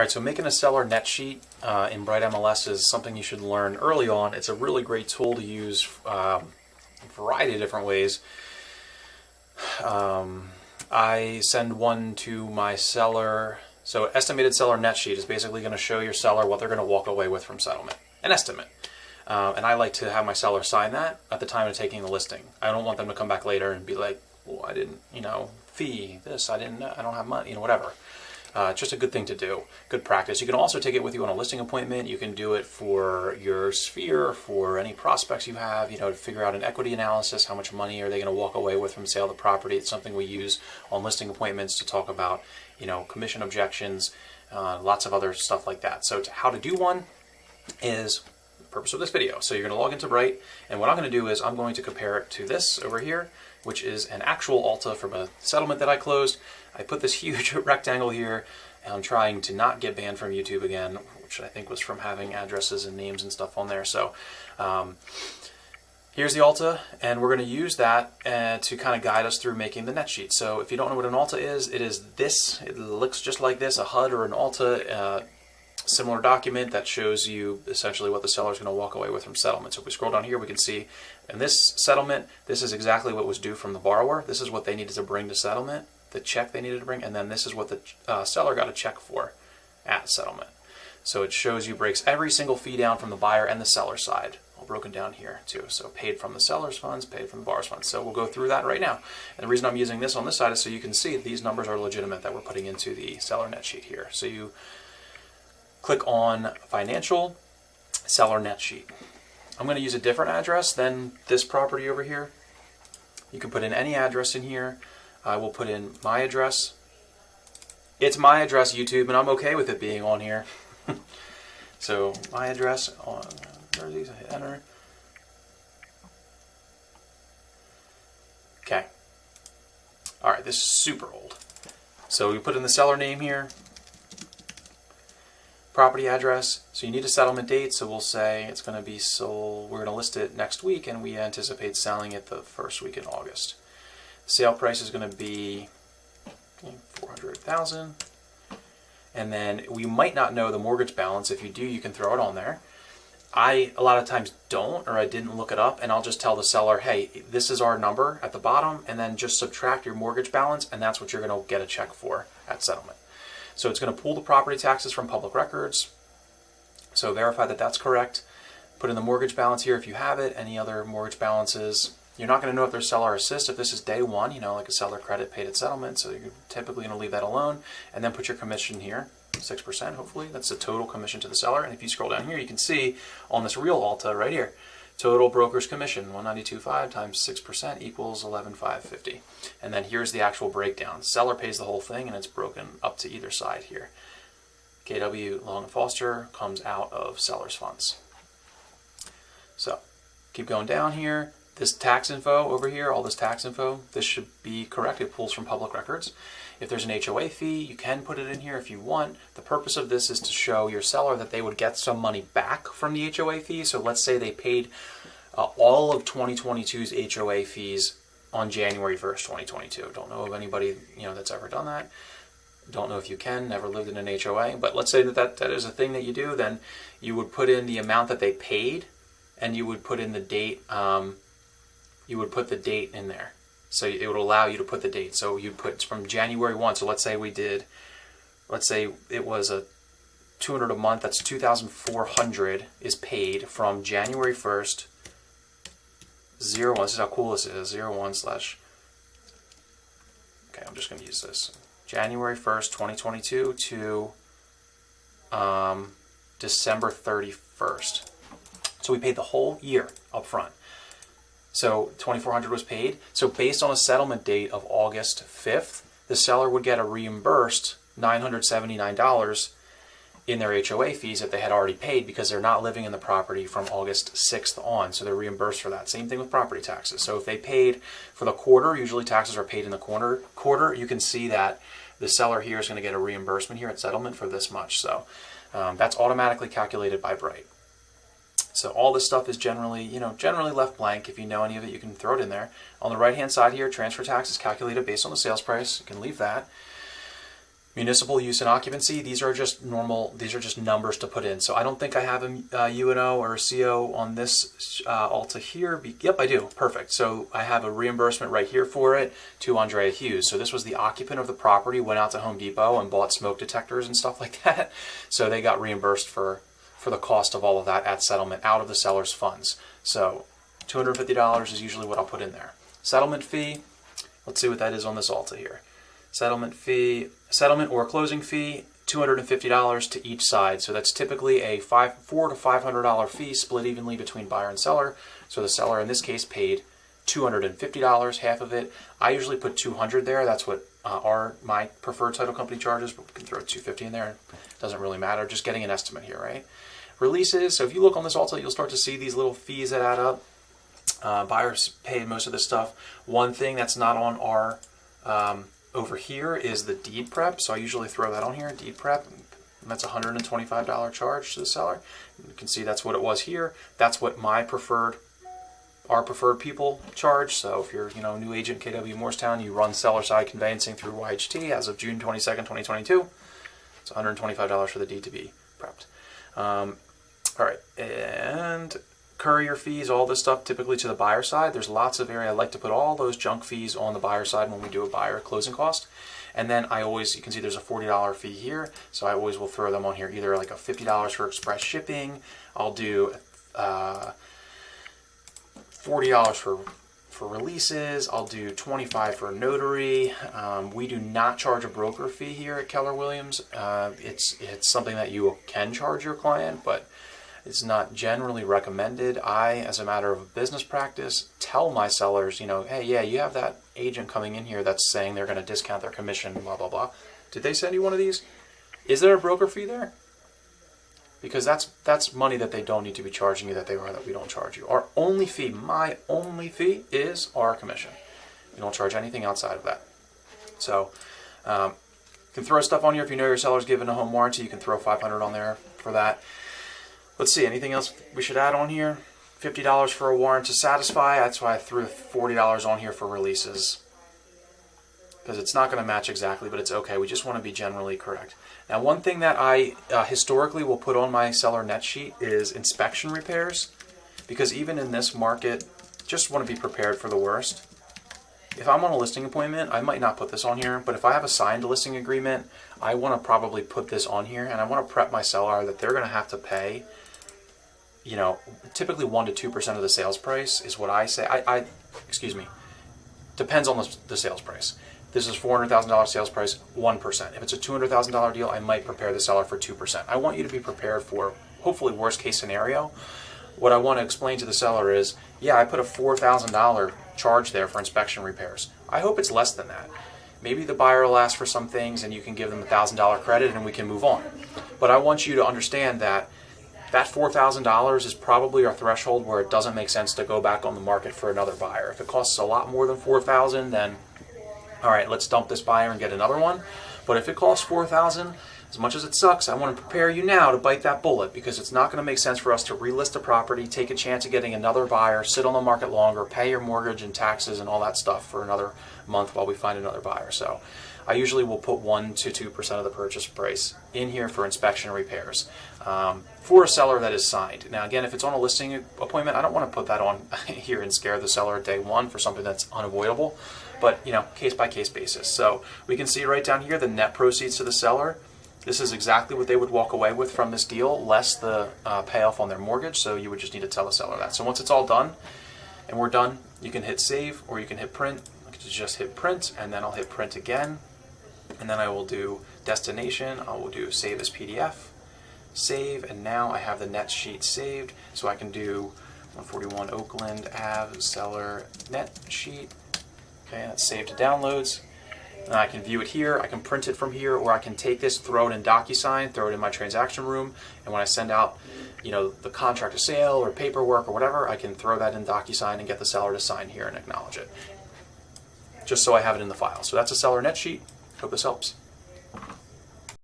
All right, so making a seller net sheet in Bright MLS is something you should learn early on. It's a really great tool to use in a variety of different ways. I send one to my seller. So estimated seller net sheet is basically going to show your seller what they're going to walk away with from settlement, an estimate. And I like to have my seller sign that at the time of taking the listing. I don't want them to come back later and be like, well, I didn't, fee this, I don't have money, whatever. It's just a good thing to do, good practice. You can also take it with you on a listing appointment. You can do it for your sphere, for any prospects you have, to figure out an equity analysis. How much money are they going to walk away with from sale of the property? It's something we use on listing appointments to talk about, commission objections, lots of other stuff like that. So how to do one is the purpose of this video. So you're going to log into Bright, and what I'm going to do is I'm going to compare it to this over here, which is an actual Alta from a settlement that I closed. I put this huge rectangle here, and I'm trying to not get banned from YouTube again, which I think was from having addresses and names and stuff on there. So here's the Alta, and we're going to use that to kind of guide us through making the net sheet. So if you don't know what an Alta is, it is this. It looks just like this, a HUD or an Alta, similar document that shows you essentially what the seller is going to walk away with from settlement. So if we scroll down here, we can see in this settlement, this is exactly what was due from the borrower. This is what they needed to bring to settlement, the check they needed to bring, and then this is what the seller got a check for at settlement. So it shows you, breaks every single fee down from the buyer and the seller side, all broken down here too. So paid from the seller's funds, paid from the borrower's funds. So we'll go through that right now. And the reason I'm using this on this side is so you can see these numbers are legitimate that we're putting into the seller net sheet here. So you click on Financial, Seller Net Sheet. I'm going to use a different address than this property over here. You can put in any address in here. I will put in my address. It's my address, YouTube, and I'm okay with it being on here. So my address on Jersey, I hit enter. Okay. All right, this is super old. So we put in the seller name here. Property address, so you need a settlement date, so we'll say it's going to be sold, we're going to list it next week, and we anticipate selling it the first week in August. Sale price is going to be $400,000, and then we might not know the mortgage balance. If you do, you can throw it on there. I a lot of times don't, or I didn't look it up, and I'll just tell the seller, hey, this is our number at the bottom, and then just subtract your mortgage balance, and that's what you're going to get a check for at settlement. So it's going to pull the property taxes from public records. So verify that that's correct. Put in the mortgage balance here if you have it, any other mortgage balances. You're not going to know if there's seller assist if this is day one, like a seller credit paid at settlement. So you're typically going to leave that alone. And then put your commission here, 6% hopefully. That's the total commission to the seller. And if you scroll down here, you can see on this real Alta right here, total broker's commission, 192.5 times 6% equals 11,550. And then here's the actual breakdown. Seller pays the whole thing, and it's broken up to either side here. KW Long and Foster comes out of seller's funds. So keep going down here. This tax info over here, all this tax info, this should be correct. It pulls from public records. If there's an HOA fee, you can put it in here if you want. The purpose of this is to show your seller that they would get some money back from the HOA fee. So let's say they paid all of 2022's HOA fees on January 1st, 2022. Don't know of anybody that's ever done that. Don't know if you can, never lived in an HOA. But let's say that is a thing that you do. Then you would put in the amount that they paid, and you would put in the date. You would put the date in there. So it would allow you to put the date. So you'd put from January 1. So let's say it was a $200 a month. That's $2,400 is paid from January 1st, 01. This is how cool this is. 01 slash. Okay, I'm just going to use this. January 1st, 2022 to December 31st. So we paid the whole year up front. So $2,400 was paid. So based on a settlement date of August 5th, the seller would get a reimbursed $979 in their HOA fees that they had already paid because they're not living in the property from August 6th on. So they're reimbursed for that. Same thing with property taxes. So if they paid for the quarter, usually taxes are paid in the quarter, you can see that the seller here is going to get a reimbursement here at settlement for this much. So that's automatically calculated by Bright. So all this stuff is generally left blank. If you know any of it, you can throw it in there. On the right-hand side here, transfer tax is calculated based on the sales price. You can leave that. Municipal use and occupancy, these are just normal, these are just numbers to put in. So I don't think I have a UNO or a CO on this Alta here. Yep, I do. Perfect. So I have a reimbursement right here for it to Andrea Hughes. So this was the occupant of the property, went out to Home Depot and bought smoke detectors and stuff like that. So they got reimbursed for the cost of all of that at settlement out of the seller's funds. So $250 is usually what I'll put in there. Settlement fee, let's see what that is on this Alta here. Settlement fee, settlement or closing fee, $250 to each side. So that's typically a $400 to $500 fee split evenly between buyer and seller. So the seller in this case paid $250, half of it. I usually put $200 there. That's what my preferred title company charges, but we can throw $250 in there. It doesn't really matter. Just getting an estimate here, right? Releases. So if you look on this Alta, you'll start to see these little fees that add up. Buyers pay most of this stuff. One thing that's not on our over here is the deed prep, so I usually throw that on here, deed prep, and that's a $125 charge to the seller. You can see that's what it was here. That's what our preferred people charge. So if you're new agent KW Morristown, you run seller side conveyancing through YHT as of June 22nd, 2022. It's $125 for the deed to be prepped. All right, and courier fees, all this stuff typically to the buyer side. There's lots of area. I like to put all those junk fees on the buyer side when we do a buyer closing cost. And then you can see there's a $40 fee here. So I always will throw them on here, either like a $50 for express shipping. I'll do $40 for releases. I'll do $25 for a notary. We do not charge a broker fee here at Keller Williams. It's something that you can charge your client, but it's not generally recommended. I, as a matter of business practice, tell my sellers, hey, yeah, you have that agent coming in here that's saying they're going to discount their commission, blah, blah, blah. Did they send you one of these? Is there a broker fee there? Because that's money that they don't need to be charging you that we don't charge you. Our only fee, my only fee, is our commission. We don't charge anything outside of that. So you can throw stuff on here. If you know your seller's given a home warranty, you can throw $500 on there for that. Let's see, anything else we should add on here? $50 for a warrant to satisfy. That's why I threw $40 on here for releases. Because it's not going to match exactly, but it's okay. We just want to be generally correct. Now, one thing that I historically will put on my seller net sheet is inspection repairs. Because even in this market, just want to be prepared for the worst. If I'm on a listing appointment, I might not put this on here, but if I have a signed listing agreement, I want to probably put this on here, and I want to prep my seller that they're going to have to pay typically 1% to 2% of the sales price is what I say. Excuse me, depends on the sales price. This is $400,000 sales price, 1%. If it's a $200,000 deal, I might prepare the seller for 2%. I want you to be prepared for hopefully worst case scenario. What I want to explain to the seller is, yeah, I put a $4,000 charge there for inspection repairs. I hope it's less than that. Maybe the buyer will ask for some things and you can give them a $1,000 credit and we can move on. But I want you to understand that $4,000 is probably our threshold where it doesn't make sense to go back on the market for another buyer. If it costs a lot more than $4,000, then all right, let's dump this buyer and get another one. But if it costs $4,000, as much as it sucks, I want to prepare you now to bite that bullet, because it's not going to make sense for us to relist a property, take a chance of getting another buyer, sit on the market longer, pay your mortgage and taxes and all that stuff for another month while we find another buyer. So I usually will put 1% to 2% of the purchase price in here for inspection repairs for a seller that is signed. Now again, if it's on a listing appointment, I don't want to put that on here and scare the seller at day one for something that's unavoidable, but case by case basis. So we can see right down here the net proceeds to the seller. This is exactly what they would walk away with from this deal, less the payoff on their mortgage. So you would just need to tell the seller that. So once it's all done and we're done, you can hit save or you can hit print. I can just hit print, and then I'll hit print again. And then I will do destination. I will do save as PDF, save, and now I have the net sheet saved. So I can do 141 Oakland Ave seller net sheet. Okay, that's saved to downloads. And I can view it here, I can print it from here, or I can take this, throw it in DocuSign, throw it in my transaction room, and when I send out the contract of sale or paperwork or whatever, I can throw that in DocuSign and get the seller to sign here and acknowledge it. Just so I have it in the file. So that's a seller net sheet. Hope this helps.